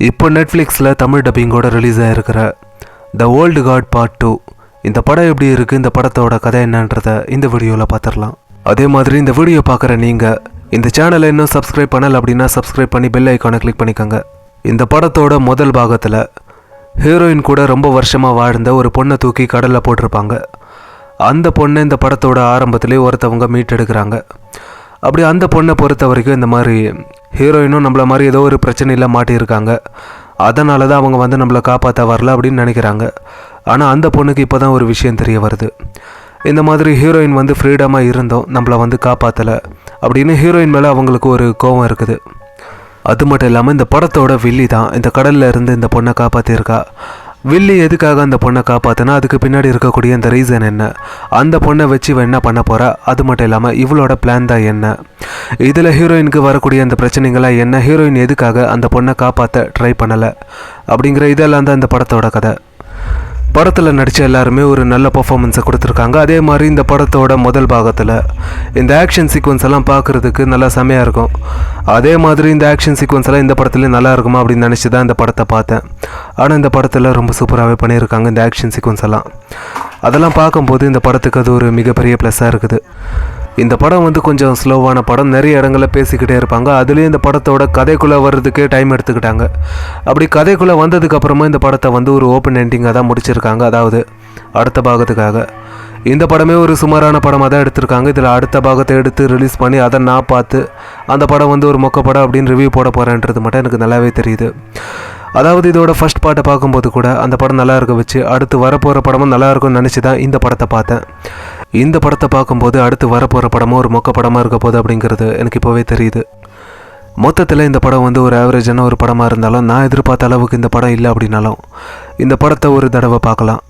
இப்போ நெட்ஃப்ளிக்ஸில் தமிழ் டப்பிங்கோட ரிலீஸ் ஆகிருக்கிற த ஓல்டு காட் பார்ட் 2 இந்த படம் எப்படி இருக்குது, இந்த படத்தோட கதை என்னன்றதை இந்த வீடியோவில் பார்த்துடலாம். அதே மாதிரி இந்த வீடியோ பார்க்குற நீங்கள் இந்த சேனலை இன்னும் சப்ஸ்கிரைப் பண்ணலை அப்படின்னா சப்ஸ்கிரைப் பண்ணி பெல் ஐக்கானை கிளிக் பண்ணிக்கோங்க. இந்த படத்தோட முதல் பாகத்தில் ஹீரோயின் கூட ரொம்ப வருஷமாக வாழ்ந்த ஒரு பொண்ணை தூக்கி கடலில் போட்டிருப்பாங்க. அந்த பொண்ணை இந்த படத்தோட ஆரம்பத்திலே ஒருத்தவங்க மீட்டெடுக்கிறாங்க. அப்படி அந்த பொண்ணை பொறுத்த வரைக்கும் இந்த மாதிரி ஹீரோயினும் நம்மள மாதிரி ஏதோ ஒரு பிரச்சனையில் மாட்டியிருக்காங்க. அதனால தான் அவங்க வந்து நம்மளை காப்பாற்ற வரல அப்படின்னு நினைக்கிறாங்க. ஆனால் அந்த பொண்ணுக்கு இப்போ தான் ஒரு விஷயம் தெரிய வருது. இந்த மாதிரி ஹீரோயின் வந்து ஃப்ரீடமாக இருந்தோம், நம்மளை வந்து காப்பாற்றலை அப்படின்னு ஹீரோயின் மேலே அவங்களுக்கு ஒரு கோபம் இருக்குது. அது மட்டும் இல்லாமல் இந்த படத்தோட வில்லி தான் இந்த கடலில் இருந்து இந்த பொண்ணை காப்பாற்றியிருக்கா. வில்லி எதுக்காக அந்த பொண்ணை காப்பாற்றினா அதுக்கு பின்னாடி இருக்கக்கூடிய அந்த ரீசன் என்ன, அந்த பொண்ணை வச்சு இவன் என்ன பண்ண போகிறா, அது மட்டும் இல்லாமல் இவளோட பிளான் தான் என்ன, இதில் ஹீரோயினுக்கு வரக்கூடிய அந்த பிரச்சனைகளாக என்ன, ஹீரோயின் எதுக்காக அந்த பொண்ணை காப்பாற்ற ட்ரை பண்ணலை அப்படிங்கிற இதெல்லாம் தான் இந்த படத்தோட கதை. படத்தில் நடித்த எல்லாருமே ஒரு நல்ல பர்ஃபார்மன்ஸை கொடுத்துருக்காங்க. அதே மாதிரி இந்த படத்தோட முதல் பாகத்தில் இந்த ஆக்ஷன் சீக்வன்ஸ் எல்லாம் பார்க்குறதுக்கு நல்லா செமையாக இருக்கும். அதே மாதிரி இந்த ஆக்ஷன் சீக்வன்ஸ் எல்லாம் இந்த படத்துலேயும் நல்லா இருக்குமா அப்படின்னு நினச்சி தான் இந்த படத்தை பார்த்தேன். ஆனால் இந்த படத்தில் ரொம்ப சூப்பராகவே பண்ணியிருக்காங்க இந்த ஆக்ஷன் சீக்வன்ஸ் எல்லாம். அதெல்லாம் பார்க்கும்போது இந்த படத்துக்கு அது ஒரு மிகப்பெரிய ப்ளஸ்ஸாக இருக்குது. இந்த படம் வந்து கொஞ்சம் ஸ்லோவான படம், நிறைய இடங்களில் பேசிக்கிட்டே இருப்பாங்க. அதுலேயும் இந்த படத்தோட கதைக்குள்ளே வர்றதுக்கே டைம் எடுத்துக்கிட்டாங்க. அப்படி கதைக்குள்ளே வந்ததுக்கப்புறமா இந்த படத்தை வந்து ஒரு ஓப்பன் எண்டிங்காக தான் முடிச்சிருக்காங்க. அதாவது அடுத்த பாகத்துக்காக இந்த படமே ஒரு சுமாரான படமாக தான் எடுத்திருக்காங்க. இதில் அடுத்த பாகத்தை எடுத்து ரிலீஸ் பண்ணி அதை நான் பார்த்து அந்த படம் வந்து ஒரு மொக்க படம் அப்படின்னு ரிவ்யூ போட போகிறேன்றது மட்டும் எனக்கு நல்லாவே தெரியுது. அதாவது இதோட ஃபர்ஸ்ட் பார்ட்டை பார்க்கும்போது கூட அந்த படம் நல்லா இருக்க வச்சு அடுத்து வரப்போகிற படமும் நல்லா இருக்கும்னு நினச்சி தான் இந்த படத்தை பார்த்தேன். இந்த படத்தை பார்க்கும்போது அடுத்து வரப்போகிற படமும் ஒரு மொக்க படமாக இருக்க போகுது அப்படிங்கிறது எனக்கு இப்போவே தெரியுது. மொத்தத்தில் இந்த படம் வந்து ஒரு ஆவரேஜான ஒரு படமாக இருந்தாலும் நான் எதிர்பார்த்த அளவுக்கு இந்த படம் இல்லை அப்படின்னாலும் இந்த படத்தை ஒரு தடவை பார்க்கலாம்.